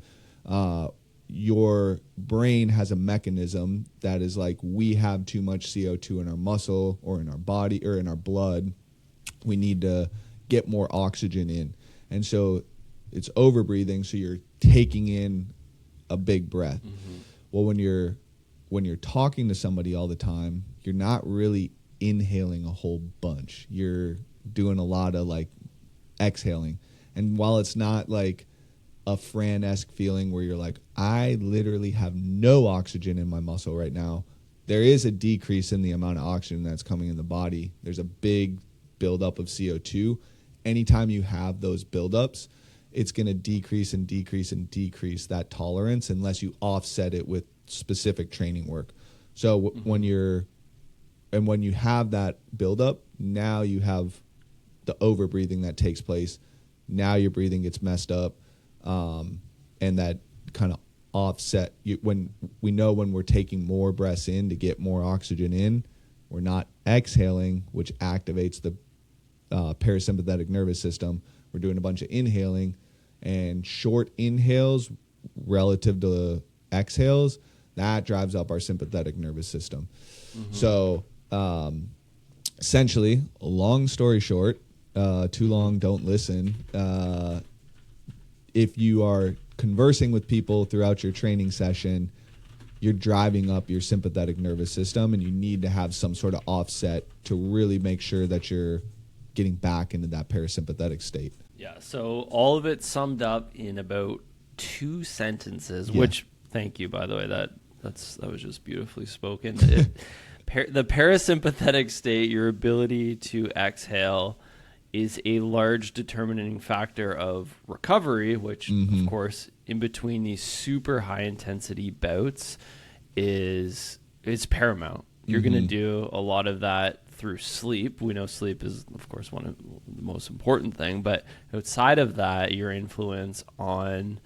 Your brain has a mechanism that is like, we have too much CO2 in our muscle or in our body or in our blood. We need to get more oxygen in. And so it's over breathing. So you're taking in a big breath. Mm-hmm. Well, when you're talking to somebody all the time, you're not really inhaling a whole bunch. You're doing a lot of like exhaling. And while it's not like a Fran-esque feeling where you're like, I literally have no oxygen in my muscle right now, there is a decrease in the amount of oxygen that's coming in the body. There's a big buildup of CO2. Anytime you have those buildups, it's going to decrease and decrease and decrease that tolerance unless you offset it with specific training work. So when you have that buildup, now you have the over breathing that takes place. Now your breathing gets messed up, and that kind of offset. When we're taking more breaths in to get more oxygen in, we're not exhaling, which activates the parasympathetic nervous system. We're doing a bunch of inhaling, and short inhales relative to exhales, that drives up our sympathetic nervous system. Mm-hmm. So essentially, long story short, too long, don't listen. If you are conversing with people throughout your training session, you're driving up your sympathetic nervous system, and you need to have some sort of offset to really make sure that you're getting back into that parasympathetic state. Yeah. So all of it summed up in about 2 sentences, which, thank you, by the way, that was just beautifully spoken. The parasympathetic state, your ability to exhale, is a large determining factor of recovery, which, of course, in between these super high intensity bouts is paramount. You're going to do a lot of that through sleep. We know sleep is, of course, one of the most important thing, but outside of that, your influence on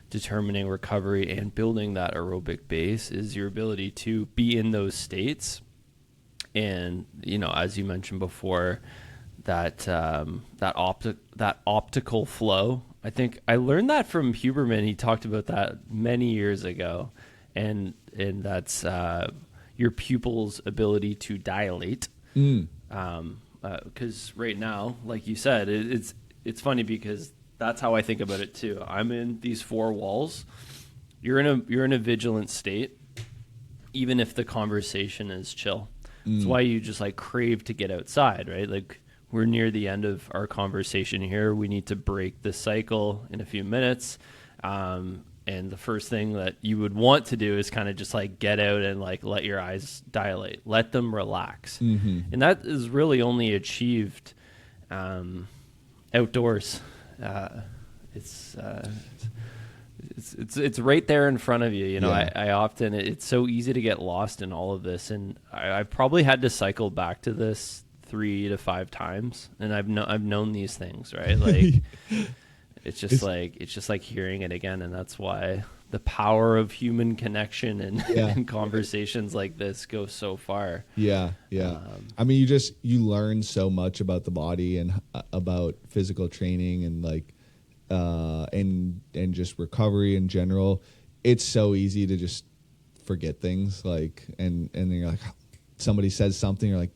determining recovery and building that aerobic base is your ability to be in those states. And, as you mentioned before, that optical flow. I think I learned that from Huberman. He talked about that many years ago, and that's your pupil's ability to dilate. Because right now, like you said, it's funny because that's how I think about it too. I'm in these 4 walls. You're in a vigilant state, even if the conversation is chill. That's why you just like crave to get outside, right? Like, we're near the end of our conversation here. We need to break the cycle in a few minutes. And the first thing that you would want to do is kind of just like get out and like let your eyes dilate, let them relax. And that is really only achieved outdoors. It's right there in front of you. I often, it's so easy to get lost in all of this. And I probably had to cycle back to this 3 to 5 times, and I've known these things, right? Like it's just like hearing it again, and that's why the power of human connection and conversations like this go so far. I mean, you learn so much about the body and about physical training and like and just recovery in general. It's so easy to just forget things, like and then you're like, somebody says something, you're like,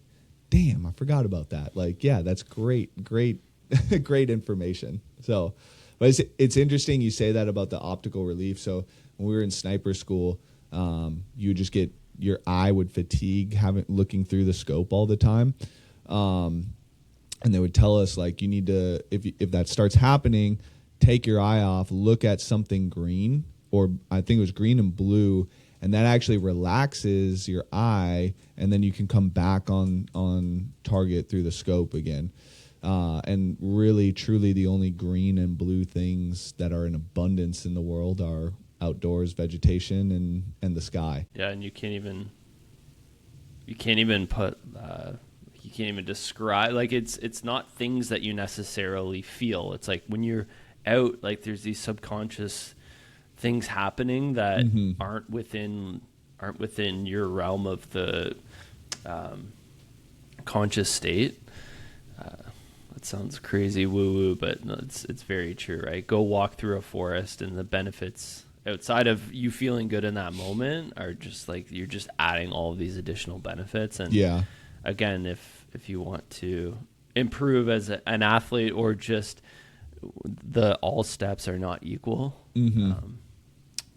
damn, I forgot about that. Like, yeah, that's great information. So, but it's interesting you say that about the optical relief. So when we were in sniper school, you would just get, your eye would fatigue looking through the scope all the time. and they would tell us like, you need to, if that starts happening, take your eye off, look at something green, or I think it was green and blue, and that actually relaxes your eye, and then you can come back on target through the scope again. And really, truly, the only green and blue things that are in abundance in the world are outdoors, vegetation, and the sky. Yeah, and you can't even describe, like, it's not things that you necessarily feel. It's like when you're out, like there's these subconscious things happening that aren't within your realm of the conscious state. That sounds crazy woo-woo, but no, it's very true, right? Go walk through a forest, and the benefits outside of you feeling good in that moment are just like, you're just adding all of these additional benefits. And yeah, again, if you want to improve as an athlete, or just all steps are not equal,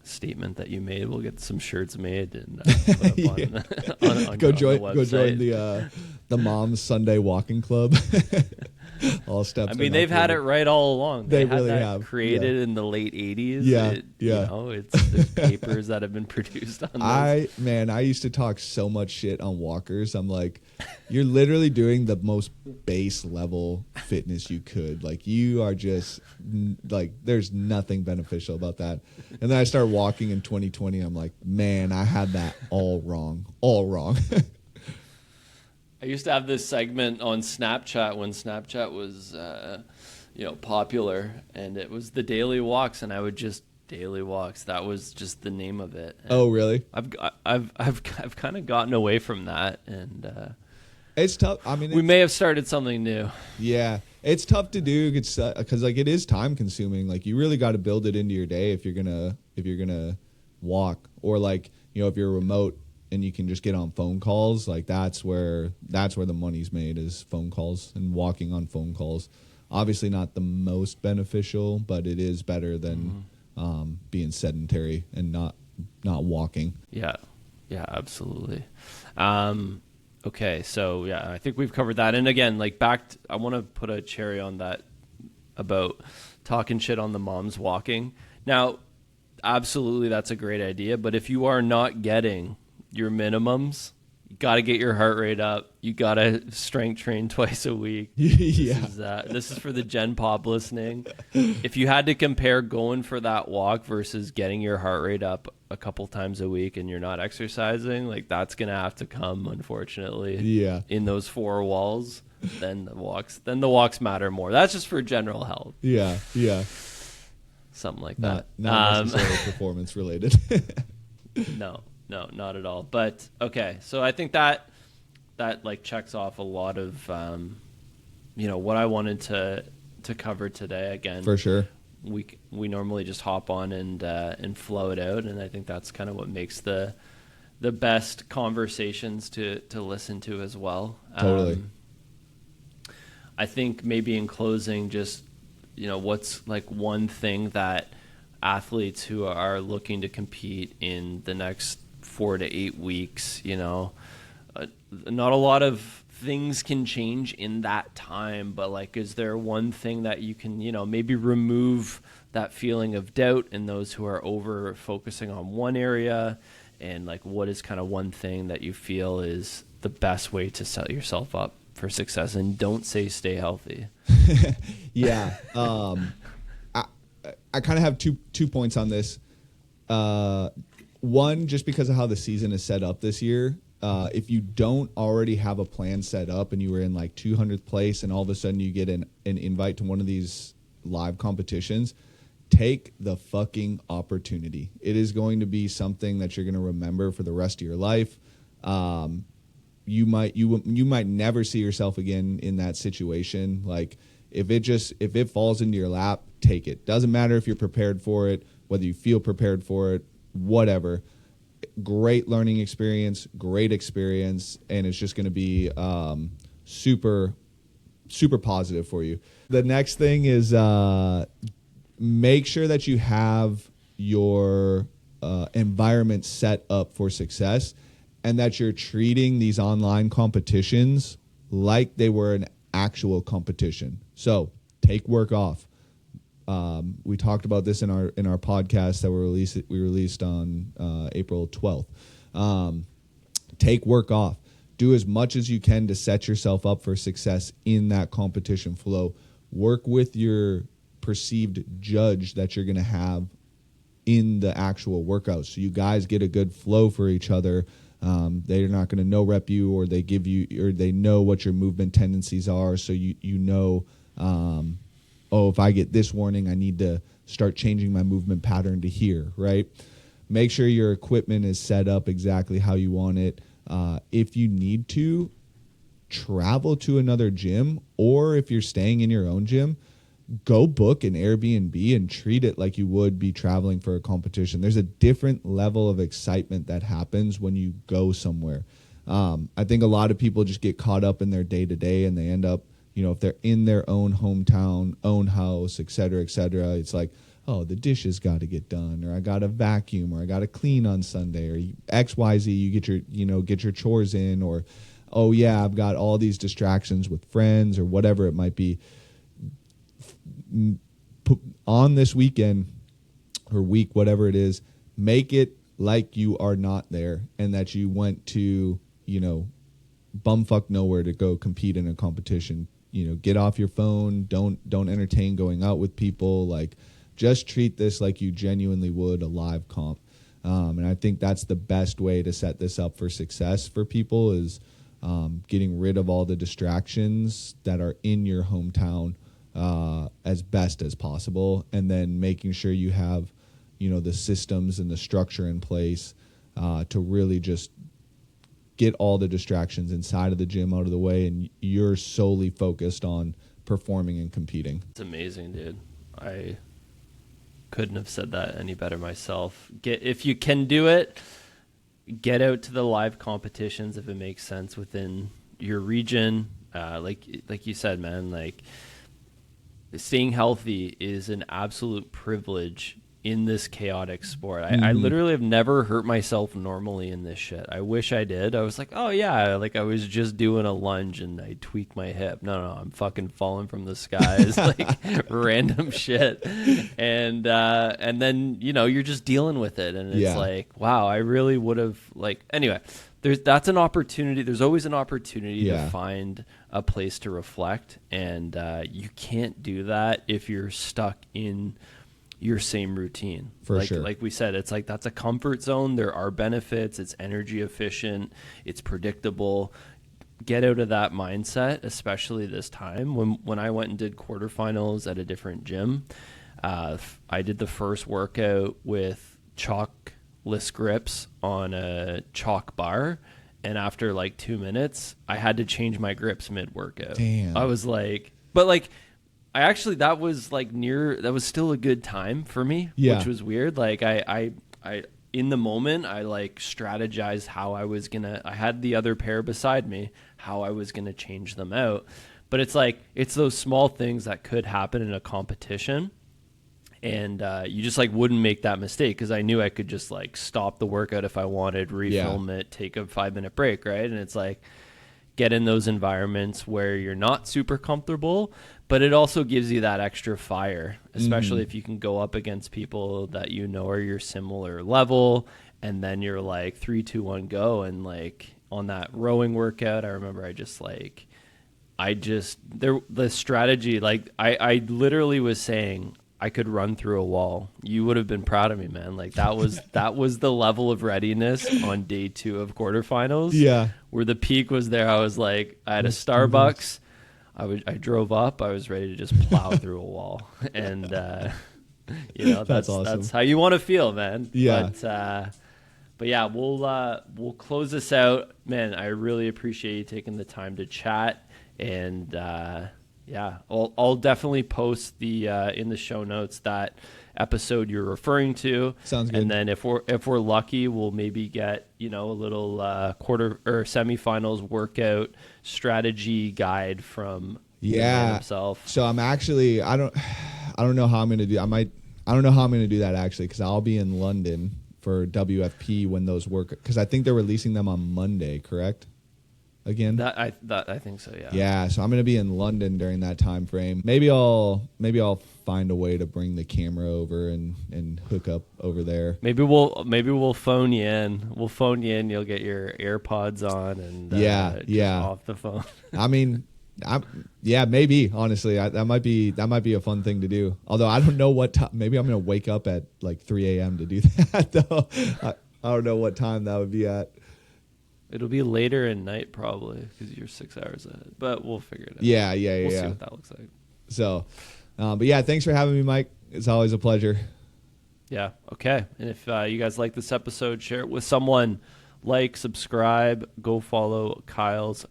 statement that you made, we'll get some shirts made and put up on go the join website. the Mom's Sunday Walking Club. All steps. I mean, they've had it right all along. They had really that have created in the late 80s. Yeah, You know, there's papers that have been produced on this. I used to talk so much shit on walkers. I'm like, you're literally doing the most base level fitness you could. Like, you are just like, there's nothing beneficial about that. And then I started walking in 2020. I'm like, man, I had that all wrong. I used to have this segment on Snapchat when Snapchat was, popular, and it was the daily walks, and I would just daily walks. That was just the name of it. And oh, really? I've kind of gotten away from that, and it's tough. I mean, we may have started something new. Yeah, it's tough to do because like it is time consuming. Like, you really got to build it into your day if you're gonna walk, or like, if you're remote and you can just get on phone calls, like that's where the money's made, is phone calls and walking on phone calls. Obviously not the most beneficial, but it is better than being sedentary and not walking. Yeah, absolutely. Okay, so yeah, I think we've covered that. And again, like I want to put a cherry on that about talking shit on the moms walking. Now, absolutely, that's a great idea. But if you are not getting your minimums, you got to get your heart rate up. You got to strength train twice a week. This is for the Gen Pop listening. If you had to compare going for that walk versus getting your heart rate up a couple times a week and you're not exercising, like, that's going to have to come, unfortunately. Yeah. In those four walls, then the walks matter more. That's just for general health. Yeah. Something like that. Not necessarily performance related. No, not at all. But okay, so I think that like checks off a lot of what I wanted to cover today. Again, for sure. We normally just hop on and flow it out, and I think that's kind of what makes the best conversations to listen to as well. Totally. I think maybe in closing, just what's like one thing that athletes who are looking to compete in the next 4 to 8 weeks, not a lot of things can change in that time, but like, is there one thing that you can, maybe remove that feeling of doubt in those who are over focusing on one area, and like, what is kind of one thing that you feel is the best way to set yourself up for success? And don't say stay healthy. Yeah. I kind of have two points on this. One, just because of how the season is set up this year, if you don't already have a plan set up and you were in like 200th place and all of a sudden you get an invite to one of these live competitions, take the fucking opportunity. It is going to be something that you're going to remember for the rest of your life. You might never see yourself again in that situation. Like, if it falls into your lap, take it. Doesn't matter if you're prepared for it, whether you feel prepared for it, whatever. Great learning experience, great experience, and it's just going to be super, super positive for you. The next thing is make sure that you have your environment set up for success, and that you're treating these online competitions like they were an actual competition. So take work off. We talked about this in our podcast that we released on April 12th. Take work off. Do as much as you can to set yourself up for success in that competition flow. Work with your perceived judge that you're going to have in the actual workout, so you guys get a good flow for each other. They're not going to no rep you, or they give you, or they know what your movement tendencies are, so you know, if I get this warning, I need to start changing my movement pattern to here, right? Make sure your equipment is set up exactly how you want it. If you need to, travel to another gym, or if you're staying in your own gym, go book an Airbnb and treat it like you would be traveling for a competition. There's a different level of excitement that happens when you go somewhere. I think a lot of people just get caught up in their day-to-day, and they end up, if they're in their own hometown, own house, et cetera, it's like, oh, the dishes got to get done, or I got to vacuum, or I got to clean on Sunday, or XYZ, you get your chores in, or, oh yeah, I've got all these distractions with friends or whatever it might be. On this weekend or week, whatever it is, make it like you are not there, and that you went to, bumfuck nowhere to go compete in a competition. Get off your phone. Don't entertain going out with people. Like, just treat this like you genuinely would a live comp. And I think that's the best way to set this up for success for people, is getting rid of all the distractions that are in your hometown as best as possible, and then making sure you have, the systems and the structure in place to really just get all the distractions inside of the gym out of the way, and you're solely focused on performing and competing. It's amazing, dude. I couldn't have said that any better myself. If you can do it, get out to the live competitions if it makes sense within your region. Like you said, man, like, staying healthy is an absolute privilege in this chaotic sport. I literally have never hurt myself normally in this shit. I wish I did. I was like, oh yeah, like I was just doing a lunge and I tweaked my hip. No, I'm fucking falling from the skies, like random shit. And then, you're just dealing with it. And it's like, wow, I really would have, like, anyway, that's an opportunity. There's always an opportunity to find a place to reflect. And you can't do that if you're stuck in your same routine. For sure. Like we said, it's like, that's a comfort zone. There are benefits. It's energy efficient. It's predictable. Get out of that mindset, especially this time. When I went and did quarterfinals at a different gym, I did the first workout with chalkless grips on a chalk bar. And after like 2 minutes, I had to change my grips mid-workout. Damn. I was like, but like, that was like that was still a good time for me, which was weird. Like I in the moment, I like strategized how I had the other pair beside me, how I was going to change them out. But it's like, it's those small things that could happen in a competition. And you just like wouldn't make that mistake, because I knew I could just like stop the workout if I wanted, refilm it, take a 5-minute break, right? And it's like, get in those environments where you're not super comfortable, but it also gives you that extra fire, especially if you can go up against people that are your similar level, and then you're like 3, 2, 1, go. And like on that rowing workout, I remember the strategy, like I literally was saying I could run through a wall. You would have been proud of me, man. Like that was the level of readiness on day 2 of quarterfinals. Yeah. Where the peak was there. I was like, I had a Starbucks. I drove up. I was ready to just plow through a wall. And, that's awesome. That's how you want to feel, man. Yeah. But yeah, we'll close this out, man. I really appreciate you taking the time to chat, and, I'll definitely post the in the show notes that episode you're referring to. Sounds good. And then if we're lucky, we'll maybe get a little quarter or semifinals workout strategy guide from himself. So I'm actually I don't know how I'm gonna do. I don't know how I'm gonna do that actually, because I'll be in London for WFP when those work, because I think they're releasing them on Monday, correct? again? I think so. Yeah. Yeah. So I'm going to be in London during that time frame. Maybe I'll find a way to bring the camera over and hook up over there. Maybe we'll phone you in. We'll phone you in. You'll get your AirPods on and just off the phone. I mean, maybe honestly, that might be a fun thing to do. Although I don't know what time. Maybe I'm going to wake up at like 3 a.m. to do that. Though I don't know what time that would be at. It'll be later in night probably because you're 6 hours ahead. But we'll figure it out. Yeah. We'll see what that looks like. So, but yeah, thanks for having me, Mike. It's always a pleasure. Yeah. Okay. And if you guys like this episode, share it with someone. Like, subscribe, go follow Kyle's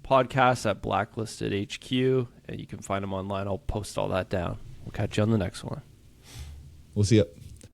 podcast at Blacklisted HQ, and you can find him online. I'll post all that down. We'll catch you on the next one. We'll see you.